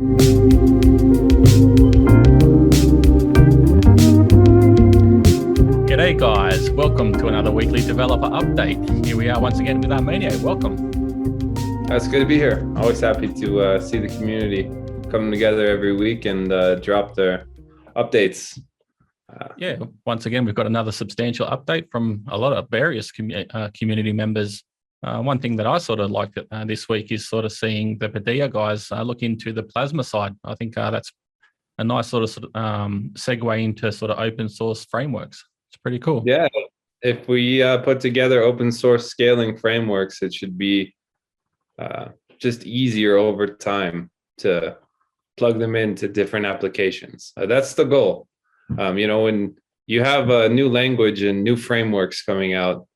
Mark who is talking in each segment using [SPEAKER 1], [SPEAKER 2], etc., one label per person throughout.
[SPEAKER 1] G'day guys, welcome to another weekly developer update. Here we are once again with Armeanio. Welcome.
[SPEAKER 2] It's good to be here. Always happy to see the community come together every week and drop their updates.
[SPEAKER 1] Yeah, once again, we've got another substantial update from a lot of various community members. One thing that I sort of liked this week is sort of seeing the Padilla guys look into the plasma side. I think that's a nice sort of segue into sort of open source frameworks. It's pretty cool.
[SPEAKER 2] Yeah, if we put together open source scaling frameworks, it should be just easier over time to plug them into different applications. That's the goal. When you have a new language and new frameworks coming out,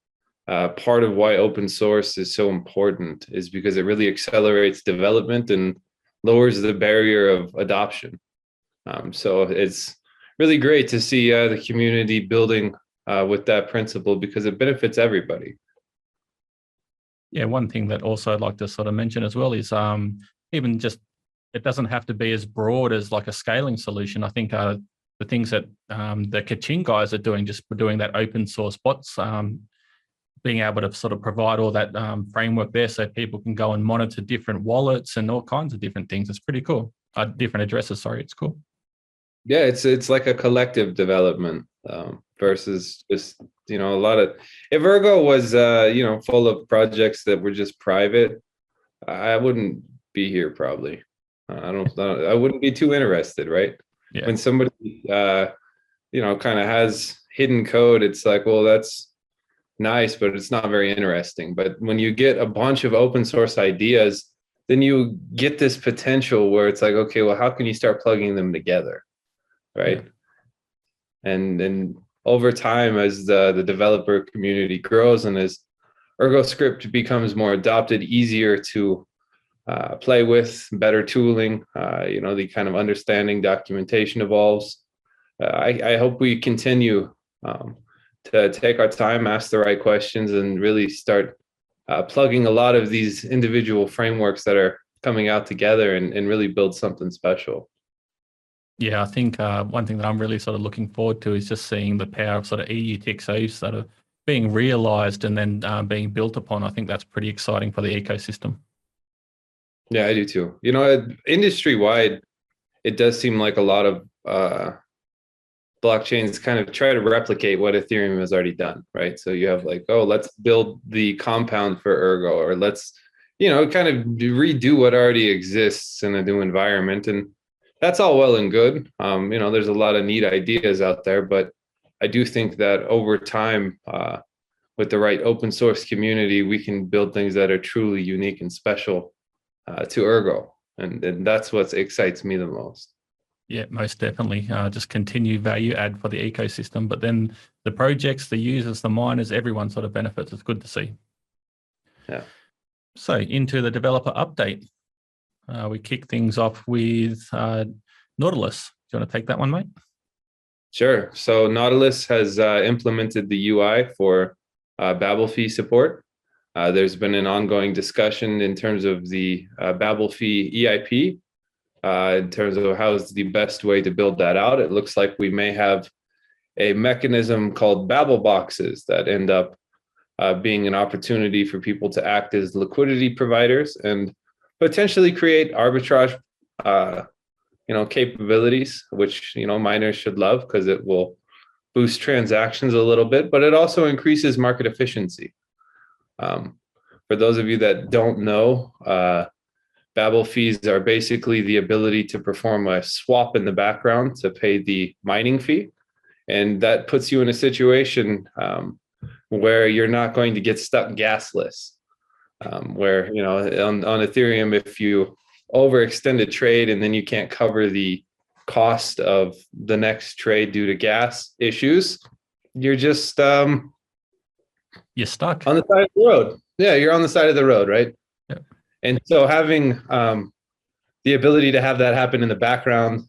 [SPEAKER 2] part of why open source is so important is because it really accelerates development and lowers the barrier of adoption. So it's really great to see the community building with that principle because it benefits everybody.
[SPEAKER 1] Yeah, one thing that also I'd like to sort of mention as well is even just, it doesn't have to be as broad as like a scaling solution. I think the things that the Kaching guys are doing, just doing that open source bots, being able to sort of provide all that framework there so people can go and monitor different wallets and all kinds of different things. It's pretty cool. Different addresses, sorry, it's cool.
[SPEAKER 2] Yeah, it's like a collective development versus just, a lot of, if Ergo was, full of projects that were just private, I wouldn't be here probably. I wouldn't be too interested, right?
[SPEAKER 1] Yeah.
[SPEAKER 2] When somebody, kind of has hidden code, it's like, well, that's nice, but it's not very interesting. But when you get a bunch of open source ideas, then you get this potential where it's like, okay, well, how can you start plugging them together? Right. Yeah. And over time, as the developer community grows and as Ergo script becomes more adopted, easier to play with, better tooling, the kind of understanding documentation evolves. I hope we continue to take our time, ask the right questions, and really start plugging a lot of these individual frameworks that are coming out together and really build something special.
[SPEAKER 1] Yeah, I think one thing that I'm really sort of looking forward to is just seeing the power of sort of UTXO sort of being realized and then being built upon. I think that's pretty exciting for the ecosystem.
[SPEAKER 2] Yeah, I do too. Industry-wide, it does seem like a lot of blockchains kind of try to replicate what Ethereum has already done, right? So you have like, oh, let's build the compound for Ergo, or let's, kind of redo what already exists in a new environment. And that's all well and good. There's a lot of neat ideas out there, but I do think that over time, with the right open source community, we can build things that are truly unique and special to Ergo. And that's what excites me the most.
[SPEAKER 1] Yeah, most definitely. Just continue value add for the ecosystem, but then the projects, the users, the miners, everyone sort of benefits. It's good to see.
[SPEAKER 2] Yeah. So
[SPEAKER 1] into the developer update. We kick things off with Nautilus. Do you want to take that one, mate?
[SPEAKER 2] Sure. So Nautilus has implemented the UI for babel fee support. There's been an ongoing discussion in terms of the babel fee EIP, in terms of how's the best way to build that out. It looks like we may have a mechanism called babel boxes that end up being an opportunity for people to act as liquidity providers and potentially create arbitrage, capabilities, which, miners should love because it will boost transactions a little bit, but it also increases market efficiency. For those of you that don't know, babel fees are basically the ability to perform a swap in the background to pay the mining fee. And that puts you in a situation where you're not going to get stuck gasless. Where, on Ethereum, if you overextend a trade and then you can't cover the cost of the next trade due to gas issues, you're just
[SPEAKER 1] you're stuck
[SPEAKER 2] on the side of the road. Yeah, you're on the side of the road, right?
[SPEAKER 1] Yeah.
[SPEAKER 2] And so having the ability to have that happen in the background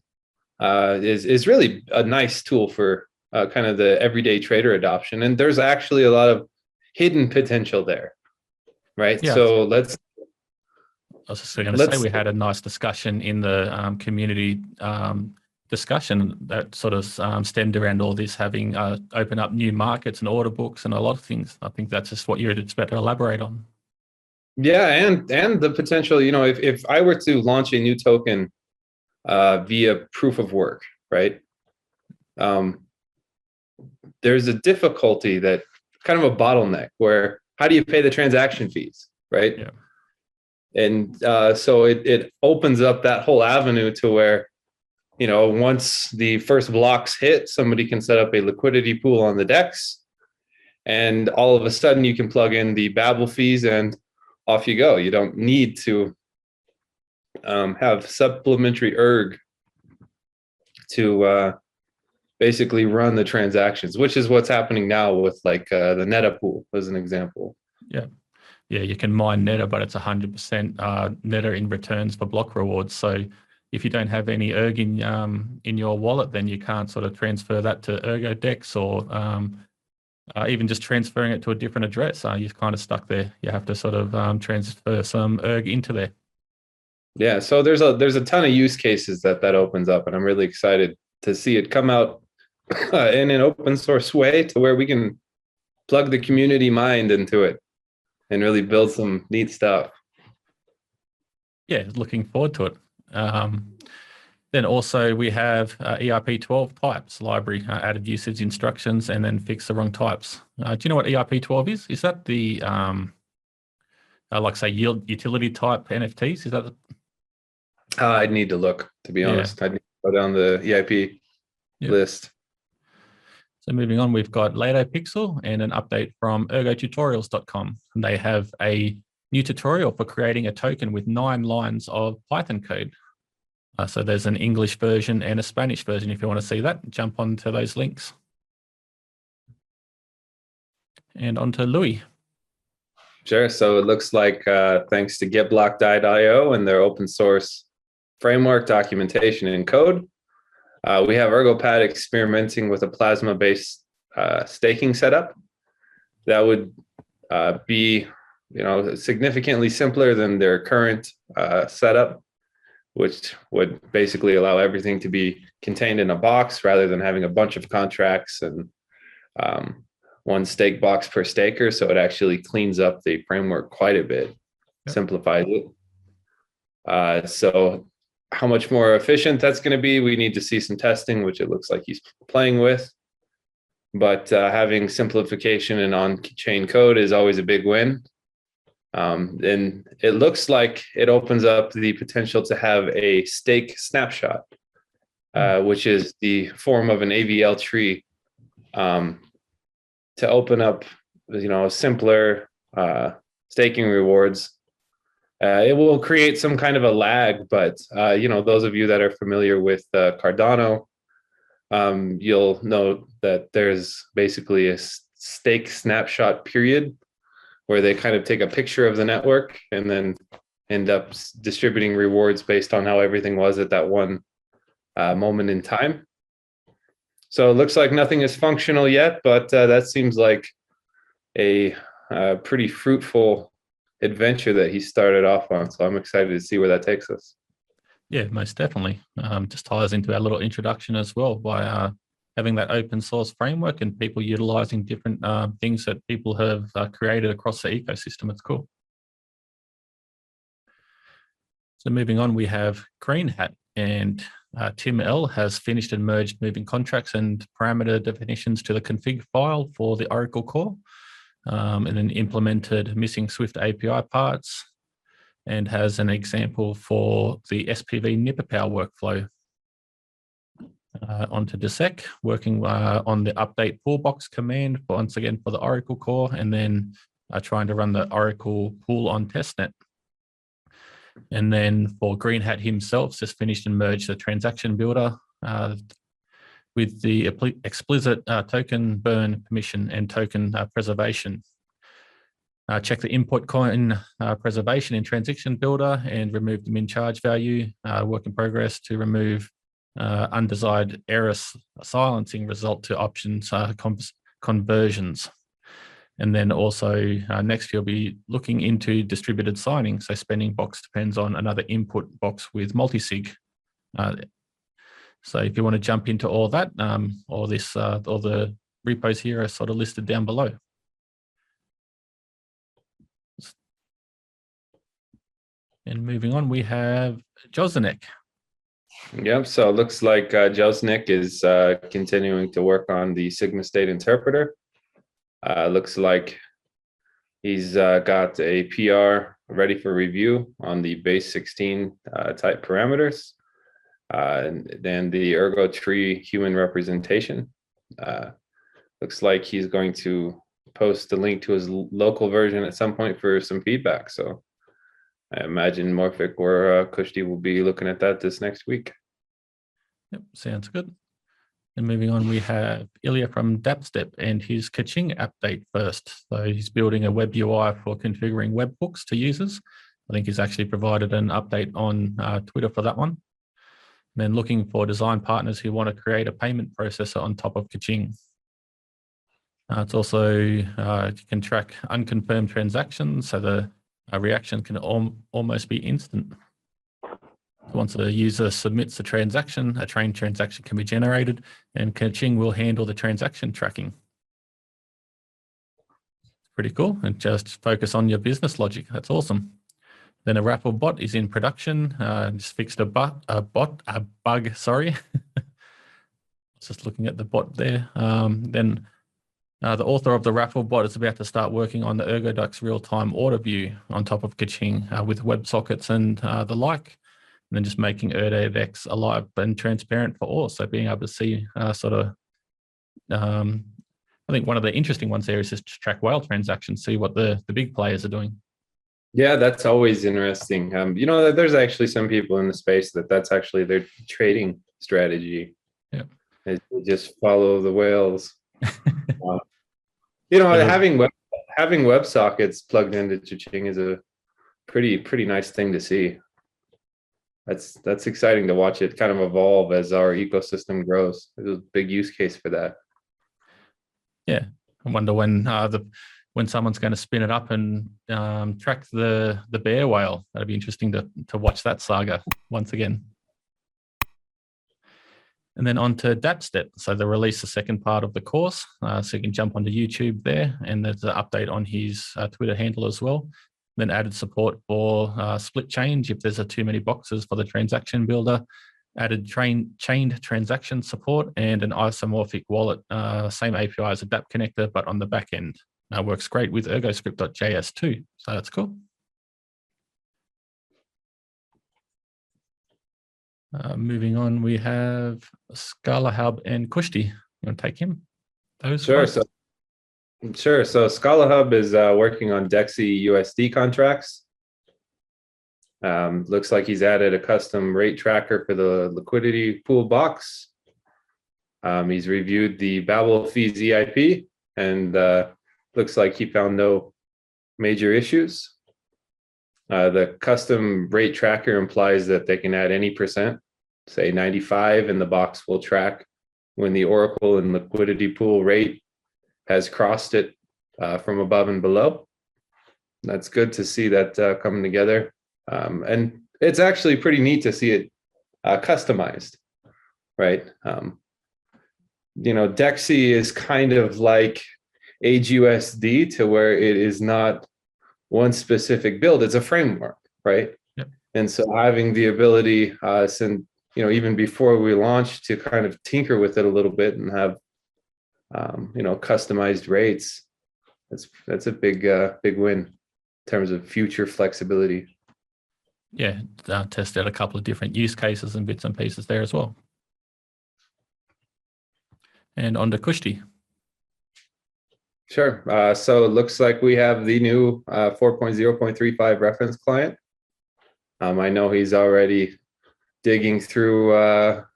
[SPEAKER 2] is really a nice tool for kind of the everyday trader adoption. And there's actually a lot of hidden potential there, right?
[SPEAKER 1] Yeah.
[SPEAKER 2] So let's
[SPEAKER 1] was just going to say we had a nice discussion in the community discussion that sort of stemmed around all this, having open up new markets and order books and a lot of things. I think that's just what you're about to elaborate on.
[SPEAKER 2] Yeah, and the potential, if I were to launch a new token via proof of work, right? There's a difficulty, that kind of a bottleneck, where how do you pay the transaction fees, right?
[SPEAKER 1] Yeah.
[SPEAKER 2] And so it opens up that whole avenue to where, once the first blocks hit, somebody can set up a liquidity pool on the DEX, and all of a sudden you can plug in the babel fees and off you go. You don't need to have supplementary erg to basically run the transactions, which is what's happening now with like the Neta pool as an example.
[SPEAKER 1] Yeah. Yeah, you can mine Neta, but it's 100% Neta in returns for block rewards. So if you don't have any Erg in your wallet, then you can't sort of transfer that to Ergo Dex, or even just transferring it to a different address. You're kind of stuck there. You have to sort of transfer some Erg into there.
[SPEAKER 2] Yeah, so there's a ton of use cases that opens up, and I'm really excited to see it come out in an open source way, to where we can plug the community mind into it and really build some neat stuff.
[SPEAKER 1] Yeah, looking forward to it. Then also we have ERP12 types library, added usage instructions, and then fix the wrong types. Do you know what ERP12 is? Is that the, like say, yield utility type NFTs? Is that?
[SPEAKER 2] I'd need to look, to be honest. I'd need to go down the EIP list.
[SPEAKER 1] So moving on, we've got Ladopixel and an update from ergotutorials.com. And they have a new tutorial for creating a token with 9 lines of Python code. So there's an English version and a Spanish version. If you want to see that, jump onto those links. And onto Louis.
[SPEAKER 2] Sure. So it looks like thanks to getblock.io and their open source framework, documentation, and code, we have ErgoPad experimenting with a plasma-based staking setup that would be, significantly simpler than their current setup, which would basically allow everything to be contained in a box rather than having a bunch of contracts and one stake box per staker. So it actually cleans up the framework quite a bit, simplifies it. So how much more efficient that's going to be, we need to see some testing, which it looks like he's playing with. But having simplification and on-chain code is always a big win. And it looks like it opens up the potential to have a stake snapshot, which is the form of an AVL tree, to open up, simpler staking rewards. It will create some kind of a lag, but those of you that are familiar with Cardano, you'll know that there's basically a stake snapshot period where they kind of take a picture of the network and then end up distributing rewards based on how everything was at that one moment in time. So it looks like nothing is functional yet, but that seems like a pretty fruitful adventure that he started off on. So I'm excited to see where that takes us. Yeah,
[SPEAKER 1] most definitely. Just ties into our little introduction as well by having that open source framework and people utilizing different things that people have created across the ecosystem. It's cool. So moving on, we have Greenhat, and Tim L has finished and merged moving contracts and parameter definitions to the config file for the Oracle core, and then implemented missing Swift API parts, and has an example for the SPV NipperPower workflow. Onto Dexy, working on the update pullbox command once again for the Oracle core, and then trying to run the Oracle pool on testnet. And then for Greenhat himself, just finished and merged the transaction builder with the explicit token burn permission and token preservation. Check the input coin preservation in transaction builder and remove the min charge value. Work in progress to remove undesired error silencing result to options conversions. And then also next you'll be looking into distributed signing. So spending box depends on another input box with multisig. So if you want to jump into all that, all the repos here are sort of listed down below. And moving on, we have jozinek.
[SPEAKER 2] Yep, so it looks like jozinek is continuing to work on the Sigma state interpreter. Looks like he's got a PR ready for review on the base 16 type parameters. And then the Ergo tree human representation. Looks like he's going to post a link to his local version at some point for some feedback. So I imagine Morphic or Kushti will be looking at that this next week.
[SPEAKER 1] Yep, sounds good. And moving on, we have Ilya from dappstep and his Kaching update first. So he's building a web UI for configuring webhooks to users. I think he's actually provided an update on Twitter for that one. And then looking for design partners who want to create a payment processor on top of Kaching. It's also, you can track unconfirmed transactions, so the reaction can almost be instant. Once a user submits a transaction, a train transaction can be generated, and Kaching will handle the transaction tracking. Pretty cool, and just focus on your business logic. That's awesome. Then a raffle bot is in production. Just fixed a bug. Sorry, just looking at the bot there. Then the author of the raffle bot is about to start working on the Ergoduck's real-time order view on top of Kaching with WebSockets and the like. And then just making ErgoDX alive and transparent for all. So being able to see I think one of the interesting ones there is just to track whale transactions, see what the big players are doing.
[SPEAKER 2] Yeah, that's always interesting. You know, there's actually some people in the space that's actually their trading strategy.
[SPEAKER 1] Yeah,
[SPEAKER 2] is to just follow the whales. You know, having WebSockets plugged into Kaching is a pretty nice thing to see. That's exciting to watch it kind of evolve as our ecosystem grows. There's a big use case for that.
[SPEAKER 1] Yeah, I wonder when someone's going to spin it up and track the bear whale. That'd be interesting to watch that saga once again. And then on to dappstep. So they released the second part of the course, so you can jump onto YouTube there, and there's an update on his Twitter handle as well. Then added support for split change if there's too many boxes for the transaction builder. Added chained transaction support and an isomorphic wallet, same API as a DApp connector, but on the back end. Works great with ErgoScript.js too, so that's cool. Moving on, we have scalahub and Kushti. You want to take him?
[SPEAKER 2] Sure. So scalahub is working on Dexy USD contracts. Looks like he's added a custom rate tracker for the liquidity pool box. He's reviewed the babel fees EIP, and looks like he found no major issues. The custom rate tracker implies that they can add any percent, say 95, and the box will track when the Oracle and liquidity pool rate has crossed it from above and below. That's good to see that coming together. And it's actually pretty neat to see it customized, right? You know, Dexy is kind of like AgeUSD to where it is not one specific build, it's a framework, right?
[SPEAKER 1] Yep.
[SPEAKER 2] And so having the ability, even before we launched, to kind of tinker with it a little bit and have customized rates, that's a big win in terms of future flexibility.
[SPEAKER 1] Yeah, test out a couple of different use cases and bits and pieces there as well. And on to Kushti.
[SPEAKER 2] Sure. So it looks like we have the new 4.0.35 reference client. I know he's already digging through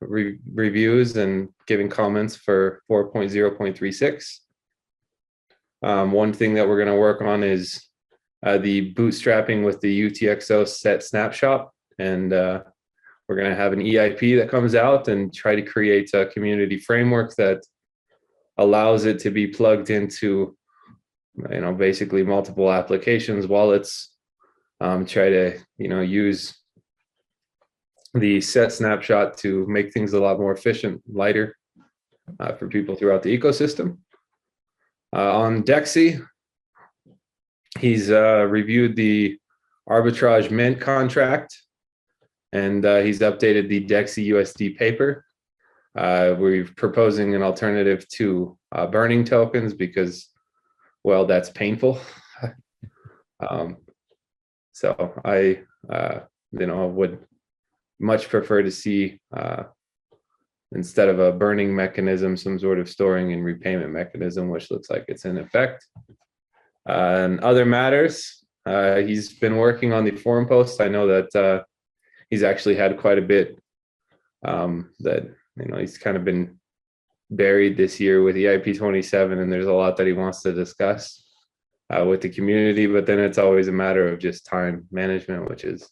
[SPEAKER 2] reviews and giving comments for 4.0.36. One thing that we're going to work on is the bootstrapping with the UTXO set snapshot. And we're going to have an EIP that comes out and try to create a community framework that allows it to be plugged into basically multiple applications, wallets, try to, use the set snapshot to make things a lot more efficient, lighter for people throughout the ecosystem. On Dexy, he's reviewed the arbitrage mint contract, and he's updated the Dexy USD paper. We're proposing an alternative to burning tokens because, well, that's painful. So I, would much prefer to see, instead of a burning mechanism, some sort of storing and repayment mechanism, which looks like it's in effect. And other matters, he's been working on the forum posts. I know that he's actually had quite a bit that, he's kind of been buried this year with EIP 27, and there's a lot that he wants to discuss with the community, but then it's always a matter of just time management, which is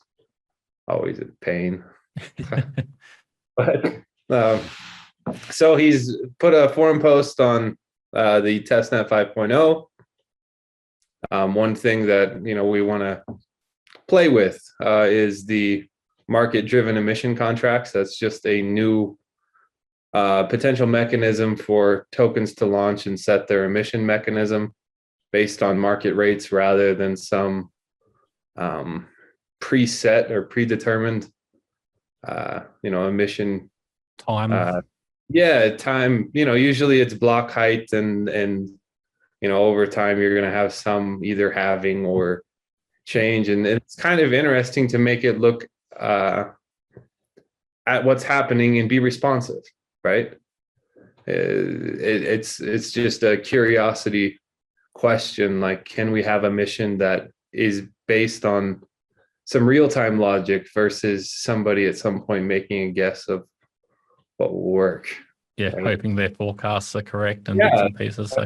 [SPEAKER 2] always a pain. But so he's put a forum post on the testnet 5.0. One thing that we want to play with is the market-driven emission contracts. That's just a new potential mechanism for tokens to launch and set their emission mechanism based on market rates rather than some preset or predetermined emission
[SPEAKER 1] time.
[SPEAKER 2] Time. Usually it's block height, and over time you're going to have some either halving or change, and it's kind of interesting to make it look at what's happening and be responsive, right? It's just a curiosity question, like, can we have a mission that is based on some real-time logic versus somebody at some point making a guess of what will work?
[SPEAKER 1] Yeah,
[SPEAKER 2] right?
[SPEAKER 1] hoping their forecasts are correct and bits and pieces. So.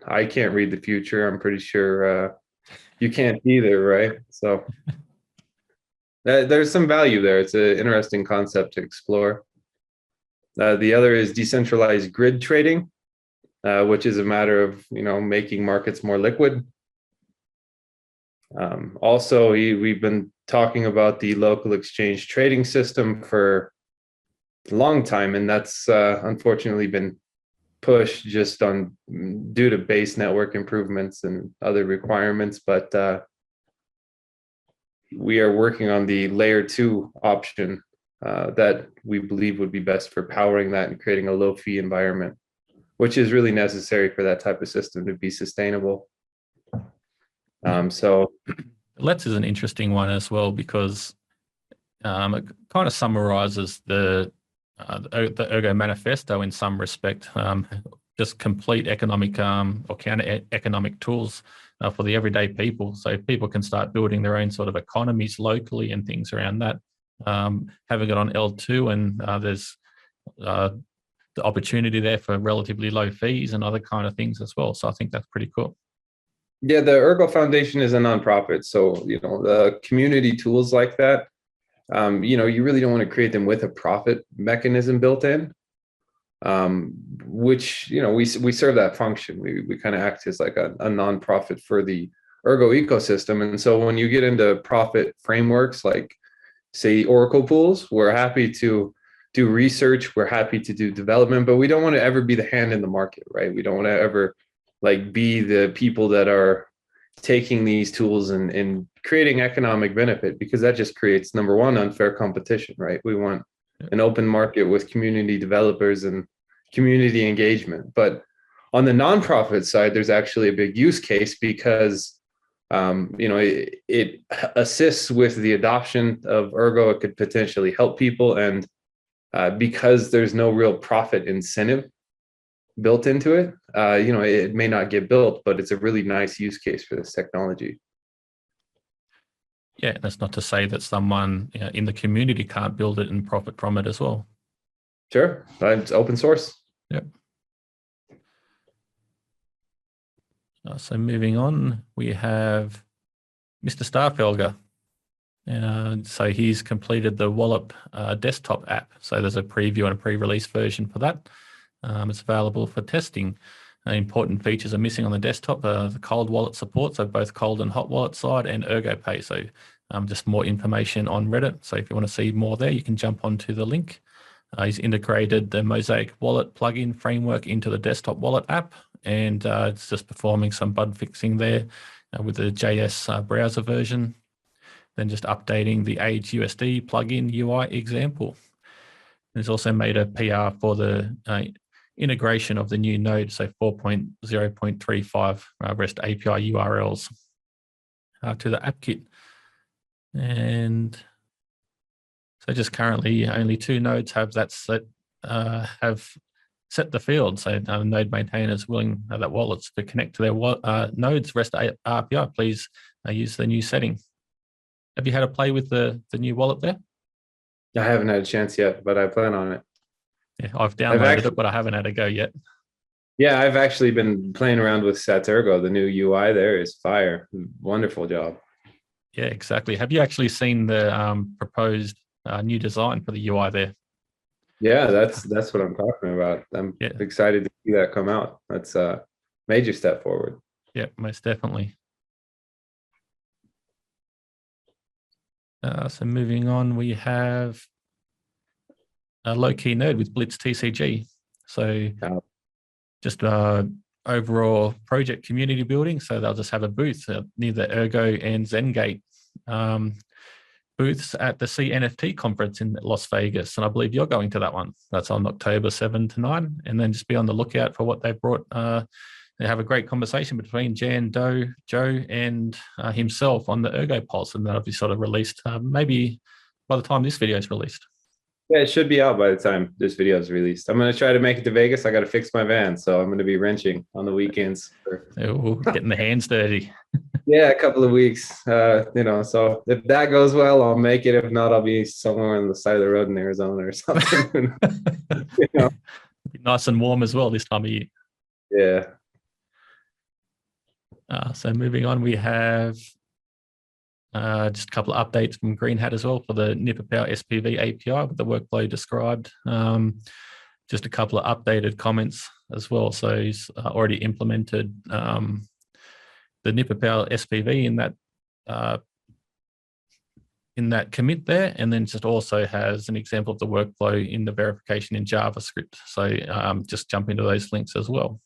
[SPEAKER 2] I can't read the future. I'm pretty sure you can't either, right? So there's some value there. It's an interesting concept to explore. The other is decentralized grid trading, which is a matter of making markets more liquid. Also, we've been talking about the local exchange trading system for a long time, and that's unfortunately been pushed just due to base network improvements and other requirements. But we are working on the layer 2 option that we believe would be best for powering that and creating a low fee environment, which is really necessary for that type of system to be sustainable. So
[SPEAKER 1] Let's is an interesting one as well, because it kind of summarizes the Ergo manifesto in some respect, just complete economic or counter economic tools for the everyday people. So people can start building their own sort of economies locally and things around that. Having it on L2, and there's the opportunity there for relatively low fees and other kind of things as well. So I think that's pretty cool.
[SPEAKER 2] Yeah, the Ergo Foundation is a nonprofit, so the community tools like that, you really don't want to create them with a profit mechanism built in, which we serve that function. We kind of act as like a nonprofit for the Ergo ecosystem, and so when you get into profit frameworks like, say, Oracle pools, we're happy to do research, we're happy to do development, but we don't want to ever be the hand in the market, right? We don't want to ever be the people that are taking these tools and creating economic benefit, because that just creates, number one, unfair competition, right? We want an open market with community developers and community engagement. But on the nonprofit side, there's actually a big use case because it assists with the adoption of Ergo. It could potentially help people, and because there's no real profit incentive built into it, it may not get built, but it's a really nice use case for this technology.
[SPEAKER 1] Yeah, that's not to say that someone in the community can't build it and profit from it as well.
[SPEAKER 2] Sure, it's open source.
[SPEAKER 1] Yep. So moving on, we have MrStahlfelge. So he's completed the Wallop desktop app. So there's a preview and a pre-release version for that. It's available for testing. important features are missing on the desktop. The cold wallet support, so both cold and hot wallet side, and ErgoPay. So just more information on Reddit. So if you want to see more there, you can jump onto the link. He's integrated the Mosaik wallet plugin framework into the desktop wallet app, and it's just performing some bug fixing there with the JS browser version. Then just updating the Age USD plugin UI example. He's also made a PR for the integration of the new node, so 4.0.35 REST API URLs to the app kit. And so just currently only 2 nodes have that set, have set the field. So node maintainers willing that wallets to connect to their nodes REST API, please use the new setting. Have you had a play with the new wallet there?
[SPEAKER 2] I haven't had a chance yet, but I plan on it.
[SPEAKER 1] Yeah, I've downloaded it, but I haven't had a go yet. Yeah,
[SPEAKER 2] I've actually been playing around with Ergo. The new UI there is fire. Wonderful job.
[SPEAKER 1] Yeah, exactly. Have you actually seen the proposed new design for the UI there?
[SPEAKER 2] Yeah, that's what I'm talking about. I'm excited to see that come out. That's a major step forward.
[SPEAKER 1] Yeah, most definitely. So moving on, we have a LowKeyNerd with BlitzTCG. So just overall project community building. So they'll just have a booth near the Ergo and Zengate booths at the cNFT conference in Las Vegas. And I believe you're going to that one. That's on October 7 to 9. And then just be on the lookout for what they've brought. They have a great conversation between Jan, Joe, and himself on the ErgoPOS, and that'll be sort of released maybe by the time this video is released.
[SPEAKER 2] Yeah, it should be out by the time this video is released. I'm going to try to make it to Vegas. I got to fix my van, so I'm going to be wrenching on the weekends.
[SPEAKER 1] Getting the hands dirty.
[SPEAKER 2] Yeah, a couple of weeks. So if that goes well, I'll make it. If not, I'll be somewhere on the side of the road in Arizona or something.
[SPEAKER 1] Be nice and warm as well this time of year.
[SPEAKER 2] Yeah.
[SPEAKER 1] So moving on, we have just a couple of updates from Greenhat as well for the NipaPower SPV API with the workflow described. Just a couple of updated comments as well. So he's already implemented the NipaPower SPV in that commit there, and then just also has an example of the workflow in the verification in JavaScript. So just jump into those links as well.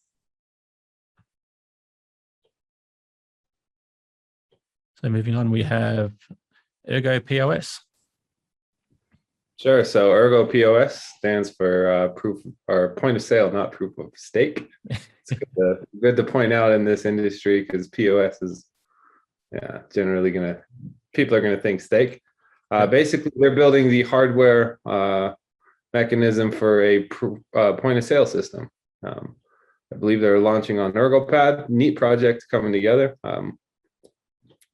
[SPEAKER 1] So moving on, we have ErgoPOS.
[SPEAKER 2] Sure. So ErgoPOS stands for proof or point of sale, not proof of stake. It's good to point out in this industry because POS is generally people are gonna think stake. Basically, they're building the hardware mechanism for a point of sale system. I believe they're launching on ErgoPad. Neat project coming together.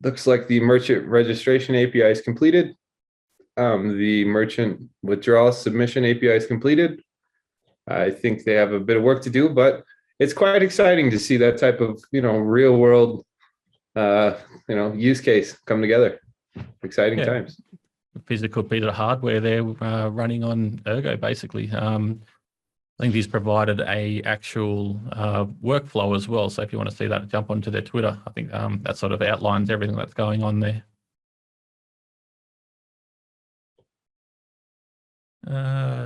[SPEAKER 2] Looks like the merchant registration API is completed. The merchant withdrawal submission API is completed. I think they have a bit of work to do, but it's quite exciting to see that type of real world use case come together. Exciting times.
[SPEAKER 1] Physical piece of hardware there running on Ergo basically. I think he's provided a actual workflow as well. So if you want to see that, jump onto their Twitter. I think that sort of outlines everything that's going on there.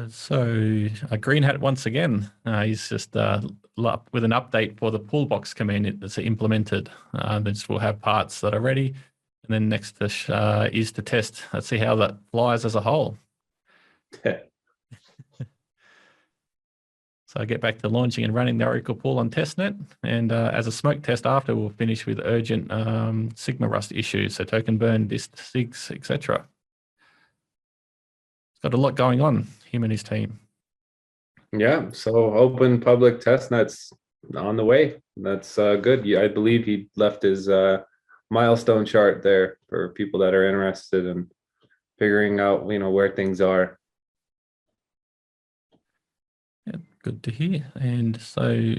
[SPEAKER 1] So Greenhat once again, he's just with an update for the pullbox command that's implemented. This will have parts that are ready. And then next is to test. Let's see how that flies as a whole. So I get back to launching and running the Oracle pool on testnet. And as a smoke test after, we'll finish with urgent Sigma Rust issues. So token burn, dist, sigs, etc. He's got a lot going on, him and his team.
[SPEAKER 2] Yeah, so open public testnet's on the way. That's good. I believe he left his milestone chart there for people that are interested in figuring out, where things are.
[SPEAKER 1] Good to hear. And so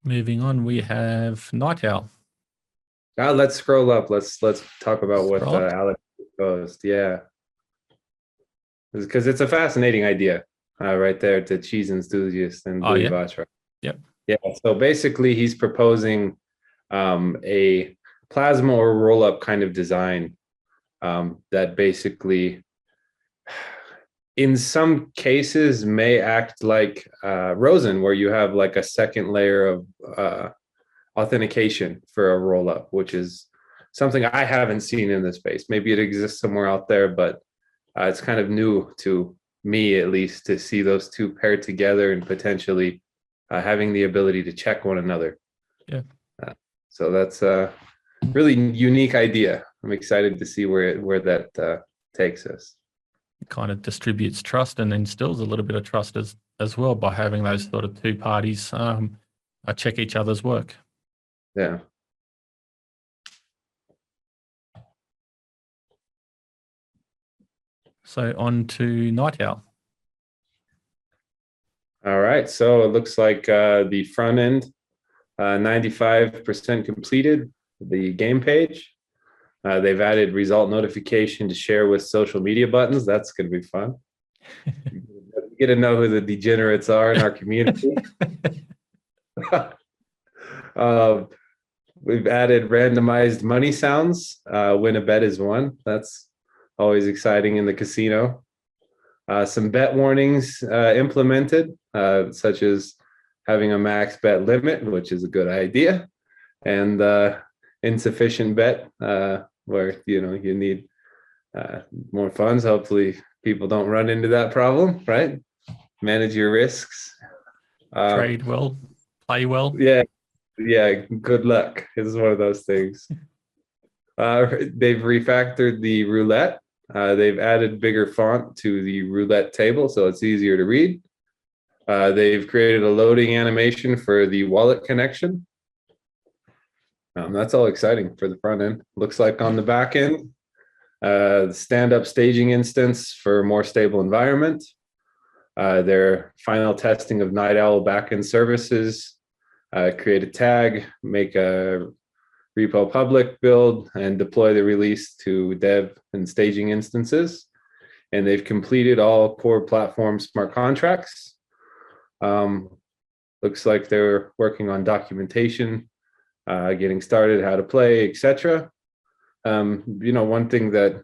[SPEAKER 1] moving on, we have NightOwl.
[SPEAKER 2] Let's scroll up. Let's talk about what Alex proposed. Yeah, because it's a fascinating idea. right there to Cheese Enthusiast and
[SPEAKER 1] Oh, yeah.
[SPEAKER 2] Luivatra.
[SPEAKER 1] Yep.
[SPEAKER 2] Yeah. So basically, he's proposing a plasma or roll-up kind of design that basically, in some cases, may act like Rosen, where you have like a second layer of authentication for a roll-up, which is something I haven't seen in the space. Maybe it exists somewhere out there, but it's kind of new to me, at least, to see those two paired together and potentially having the ability to check one another.
[SPEAKER 1] Yeah.
[SPEAKER 2] So that's a really unique idea. I'm excited to see where that takes us.
[SPEAKER 1] It kind of distributes trust and instills a little bit of trust as well by having those sort of two parties check each other's work.
[SPEAKER 2] Yeah.
[SPEAKER 1] So on to NightOwl.
[SPEAKER 2] All right. So it looks like the front end, 95% completed, the game page. They've added result notification to share with social media buttons. That's going to be fun. Get to know who the degenerates are in our community. We've added randomized money sounds when a bet is won. That's always exciting in the casino. Some bet warnings implemented, such as having a max bet limit, which is a good idea, and insufficient bet, where you need more funds. Hopefully, people don't run into that problem, right? Manage your risks.
[SPEAKER 1] Trade well, play well.
[SPEAKER 2] Yeah. Good luck. It's one of those things. They've refactored the roulette. They've added bigger font to the roulette table, so it's easier to read. They've created a loading animation for the wallet connection. That's all exciting for the front end. Looks like on the back end, the stand-up staging instance for a more stable environment. Their final testing of NightOwl backend services. Create a tag, make a repo public build, and deploy the release to dev and staging instances. And they've completed all core platform smart contracts. Looks like they're working on documentation, getting started, how to play, etc. One thing that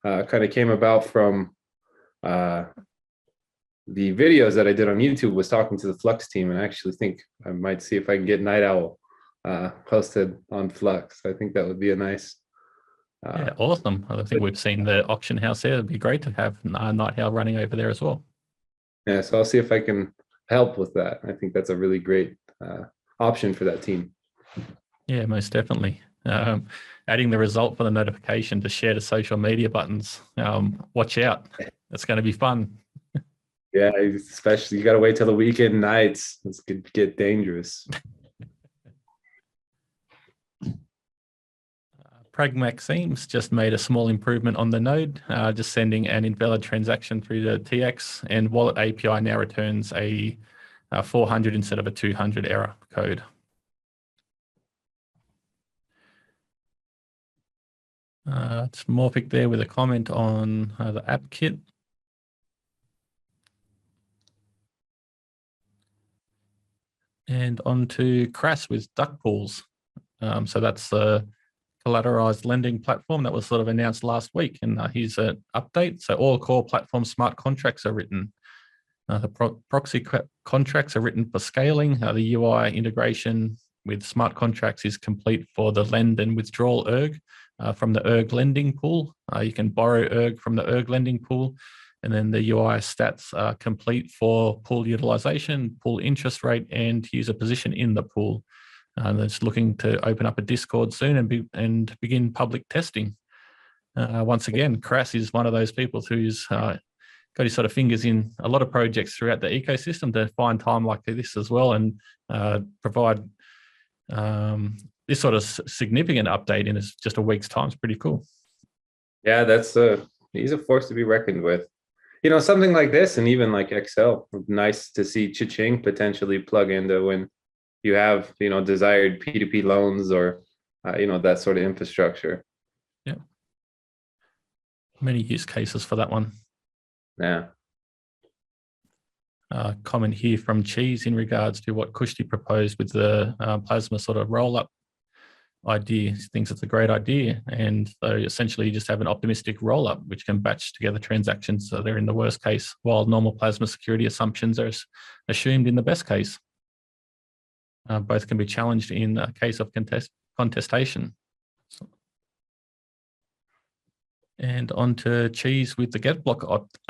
[SPEAKER 2] kind of came about from the videos that I did on YouTube was talking to the Flux team, and I actually think I might see if I can get NightOwl posted on Flux. I think that would be a nice.
[SPEAKER 1] Yeah, awesome. I think we've seen the auction house there. It'd be great to have NightOwl running over there as well.
[SPEAKER 2] Yeah, so I'll see if I can help with that. I think that's a really great option for that team.
[SPEAKER 1] Yeah, most definitely. Adding the result for the notification to share to social media buttons. Watch out. It's going to be fun.
[SPEAKER 2] Yeah, especially you got to wait till the weekend nights. It's going to get dangerous.
[SPEAKER 1] Pragmaxim's just made a small improvement on the node, just sending an invalid transaction through the TX, and Wallet API now returns a 400 instead of a 200 error code. It's Morphic there with a comment on the app kit. And on to Kras with duckpools. So that's the collateralized lending platform that was sort of announced last week. And here's an update. So all core platform smart contracts are written. The proxy contracts are written for scaling. The UI integration with smart contracts is complete for the lend and withdrawal erg from the erg lending pool. You can borrow erg from the erg lending pool. And then the UI stats are complete for pool utilization, pool interest rate, and user position in the pool. That's looking to open up a Discord soon and begin public testing. Once again, Kras is one of those people who's got his sort of fingers in a lot of projects throughout the ecosystem to find time like this as well and provide this sort of significant update in just a week's time. It's pretty cool.
[SPEAKER 2] Yeah, he's a force to be reckoned with. Something like this, and even like Excel, nice to see Kaching potentially plug into when you have, desired P2P loans or, that sort of infrastructure.
[SPEAKER 1] Yeah. Many use cases for that one.
[SPEAKER 2] Yeah.
[SPEAKER 1] comment here from Cheese in regards to what Kushti proposed with the plasma sort of roll-up idea. He thinks it's a great idea. And so essentially you just have an optimistic roll-up, which can batch together transactions so they're in the worst case, while normal plasma security assumptions are assumed in the best case. Both can be challenged in a case of contestation. And on to Cheese with the get block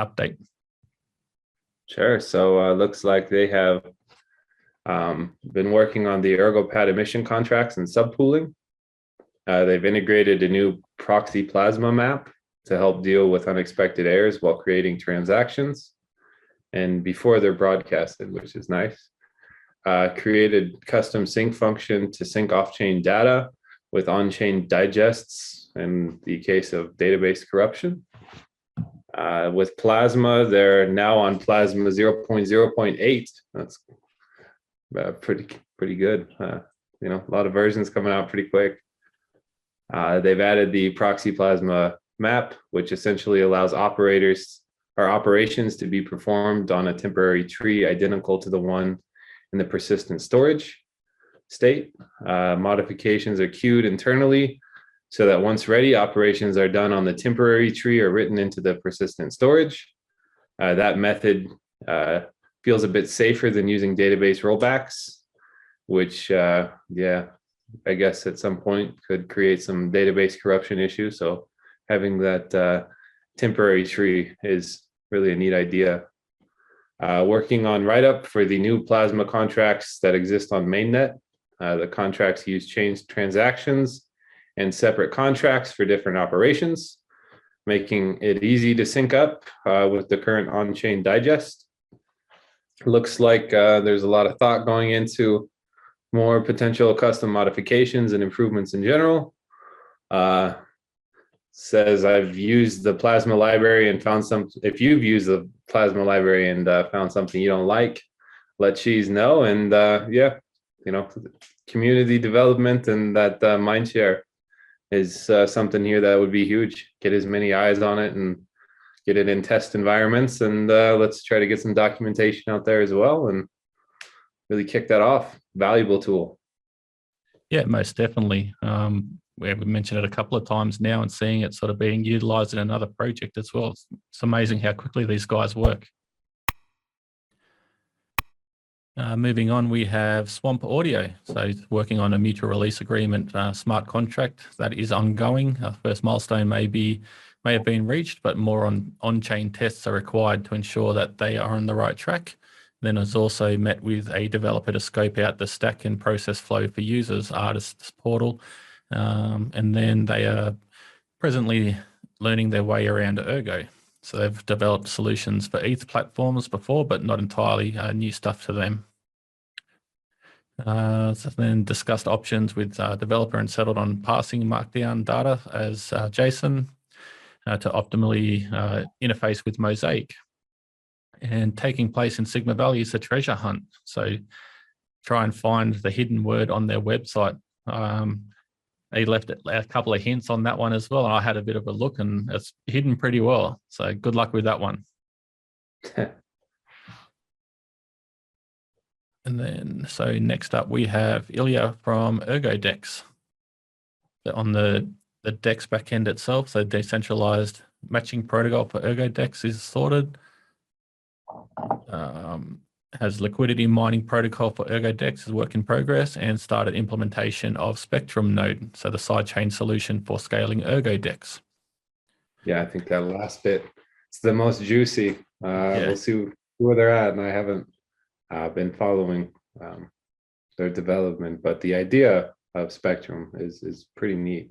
[SPEAKER 1] update.
[SPEAKER 2] Sure. So looks like they have been working on the ErgoPad emission contracts and subpooling. They've integrated a new proxy plasma map to help deal with unexpected errors while creating transactions and before they're broadcasted, which is nice. Created custom sync function to sync off-chain data with on-chain digests in the case of database corruption. With Plasma, they're now on Plasma 0.0.8. That's pretty good. You know, a lot of versions coming out pretty quick. They've added the proxy Plasma map, which essentially allows operations to be performed on a temporary tree identical to the one in the persistent storage state. Modifications are queued internally so that once ready, operations are done on the temporary tree or written into the persistent storage. That method feels a bit safer than using database rollbacks, which, yeah, I guess at some point could create some database corruption issues. So having that temporary tree is really a neat idea. Working on write-up for the new Plasma contracts that exist on mainnet. The contracts use chain transactions and separate contracts for different operations, making it easy to sync up with the current on-chain digest. Looks like there's a lot of thought going into more potential custom modifications and improvements in general. Says I've used the Plasma library and found some. If you've used the Plasma library and found something you don't like, let Cheese know. And yeah, you know, community development and that mind share is something here that would be huge. Get as many eyes on it and get it in test environments. And let's try to get some documentation out there as well and really kick that off. Valuable tool.
[SPEAKER 1] Yeah, most definitely. We've mentioned it a couple of times now and seeing it sort of being utilized in another project as well. It's amazing how quickly these guys work. Moving on, we have Swamp Audio. So working on a mutual release agreement smart contract that is ongoing. First milestone may have been reached, but more on-chain tests are required to ensure that they are on the right track. Then it's also met with a developer to scope out the stack and process flow for users, artists portal. And then they are presently learning their way around Ergo. So they've developed solutions for ETH platforms before, but not entirely new stuff to them. So then discussed options with developer and settled on passing markdown data as JSON to optimally interface with Mosaik. And taking place in Sigma Valley is a treasure hunt. So try and find the hidden word on their website. He left a couple of hints on that one as well. And I had a bit of a look and it's hidden pretty well. So good luck with that one. And then, so next up we have Ilya from Ergodex. On the DEX backend itself, so decentralized matching protocol for Ergodex is sorted. Has liquidity mining protocol for Ergodex is work in progress and started implementation of Spectrum node, so the sidechain solution for scaling Ergodex.
[SPEAKER 2] Yeah, I think that last bit is the most juicy.
[SPEAKER 1] Yeah.
[SPEAKER 2] We'll see where they're at, and I haven't been following their development, but the idea of Spectrum is pretty neat.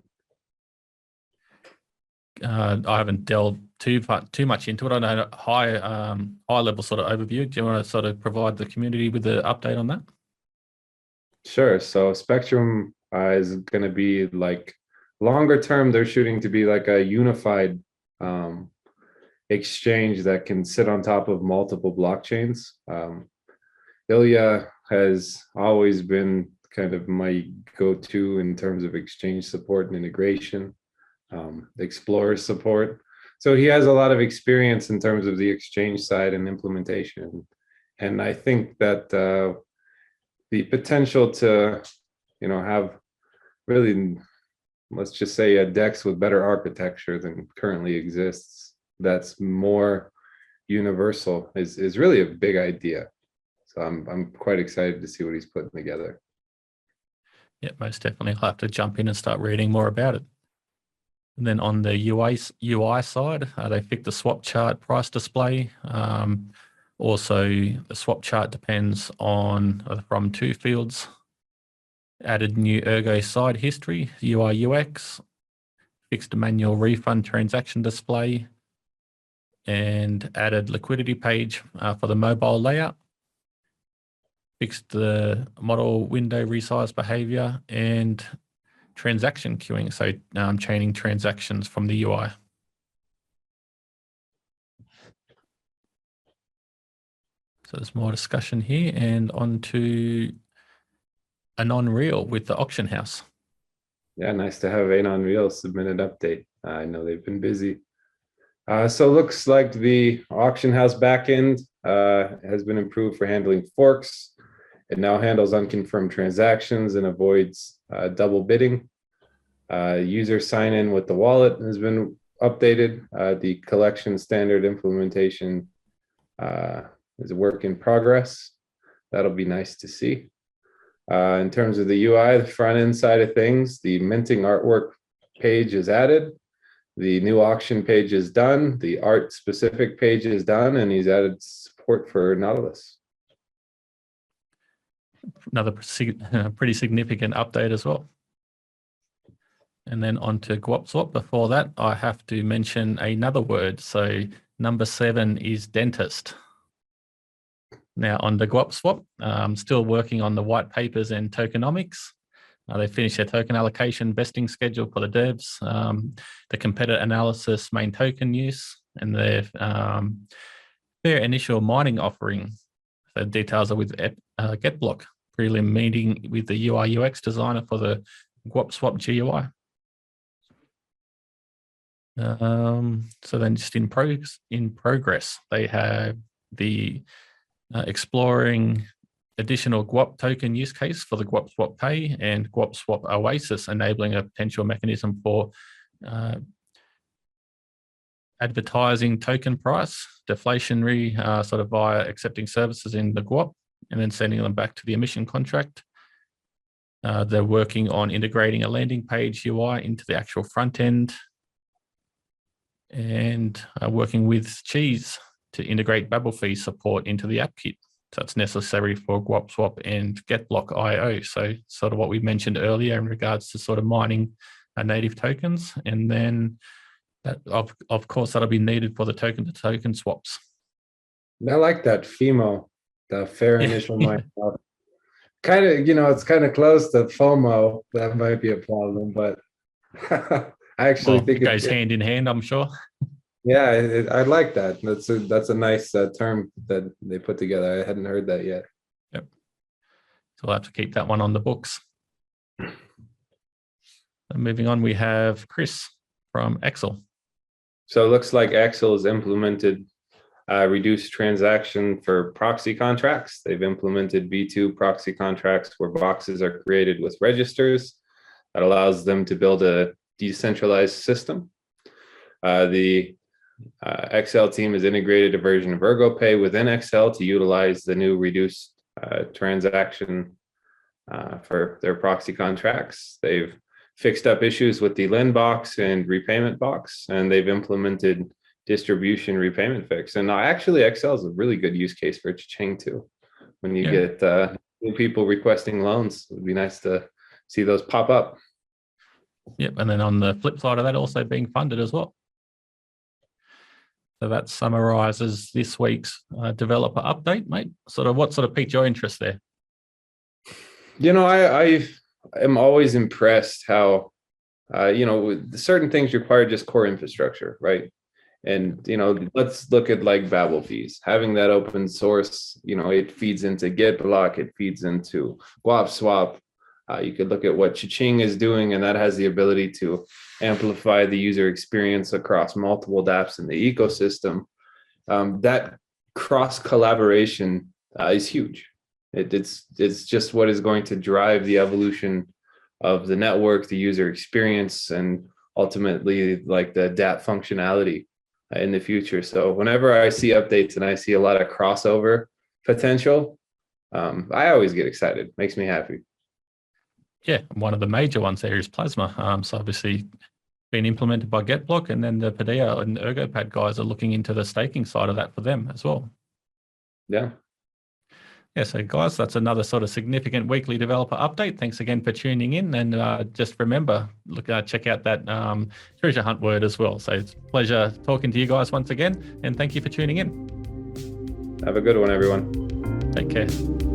[SPEAKER 1] I haven't delved too much into it. I know high level sort of overview. Do you want to sort of provide the community with the update on that?
[SPEAKER 2] Sure. So Spectrum is going to be like longer term. They're shooting to be like a unified exchange that can sit on top of multiple blockchains. Ilya has always been kind of my go-to in terms of exchange support and integration. Explorer support. So he has a lot of experience in terms of the exchange side and implementation, And I think that the potential to, have really, let's just say, a DEX with better architecture than currently exists, that's more universal, is really a big idea. So I'm quite excited to see what he's putting together.
[SPEAKER 1] Yeah, most definitely. I'll have to jump in and start reading more about it. And then on the UI side, they fixed the swap chart price display. Also, the swap chart depends on from two fields. Added new Ergo side history, UI UX, fixed a manual refund transaction display, and added liquidity page for the mobile layout. Fixed the model window resize behavior and transaction queuing, so chaining transactions from the UI. So there's more discussion here, and on to a non-real with the auction house.
[SPEAKER 2] Yeah, nice to have a non-real submitted update. I know they've been busy. So looks like the auction house backend has been improved for handling forks. It now handles unconfirmed transactions and avoids double bidding. User sign-in with the wallet has been updated. The collection standard implementation is a work in progress. That'll be nice to see. In terms of the UI, the front end side of things, the minting artwork page is added. The new auction page is done. The art specific page is done, and he's added support for Nautilus.
[SPEAKER 1] Another pretty significant update as well. And then on to GWOP swap. Before that, I have to mention another word. So number 7 is dentist. Now on the GWOP swap, I'm still working on the white papers and tokenomics. They finished their token allocation vesting schedule for the devs, the competitor analysis main token use, and their initial mining offering. The details are with GetBlock, prelim meeting with the UI UX designer for the GWOP swap GUI. So then just in progress, they have the exploring additional GWOP token use case for the GWOP swap pay and GWOP swap oasis, enabling a potential mechanism for advertising token price, deflationary sort of via accepting services in the GWOP and then sending them back to the emission contract. They're working on integrating a landing page UI into the actual front end and working with Cheese to integrate babel fee support into the app kit. So it's necessary for GWOP swap and GetBlock IO. So sort of what we mentioned earlier in regards to sort of mining native tokens. And then that, of course, that'll be needed for the token to token swaps.
[SPEAKER 2] I like that FIMO, the fair initial mine. Kind of, it's kind of close to FOMO. That might be a problem, but I actually think
[SPEAKER 1] it goes hand in hand, I'm sure.
[SPEAKER 2] Yeah, I like that. That's a nice term that they put together. I hadn't heard that yet.
[SPEAKER 1] Yep. So we'll have to keep that one on the books. And moving on, we have Chris from Excel.
[SPEAKER 2] So it looks like Excel has implemented reduced transaction for proxy contracts. They've implemented V2 proxy contracts where boxes are created with registers that allows them to build a decentralized system. The Excel team has integrated a version of ErgoPay within Excel to utilize the new reduced transaction for their proxy contracts. They've fixed up issues with the lend box and repayment box, and they've implemented distribution repayment fix. And actually, Excel is a really good use case for Kaching too. When you get new people requesting loans, it would be nice to see those pop up.
[SPEAKER 1] Yep, and then on the flip side of that, also being funded as well. So that summarizes this week's developer update, mate. What sort of piqued your interest there?
[SPEAKER 2] I am always impressed how, certain things require just core infrastructure, right? And, let's look at like babel fees. Having that open source, it feeds into GetBlock, it feeds into GWOP swap. You could look at what Kaching is doing, and that has the ability to amplify the user experience across multiple dApps in the ecosystem. That cross collaboration is huge. It's just what is going to drive the evolution of the network, the user experience, and ultimately like the DApp functionality in the future. So whenever I see updates and I see a lot of crossover potential, I always get excited. Makes me happy.
[SPEAKER 1] Yeah, one of the major ones there is Plasma. So obviously been implemented by GetBlock, and then the Padilla and ErgoPad guys are looking into the staking side of that for them as well.
[SPEAKER 2] Yeah.
[SPEAKER 1] Yeah, so guys, that's another sort of significant weekly developer update. Thanks again for tuning in, and just remember, check out that treasure hunt word as well. So it's a pleasure talking to you guys once again, and thank you for tuning in.
[SPEAKER 2] Have a good one, everyone.
[SPEAKER 1] Take care.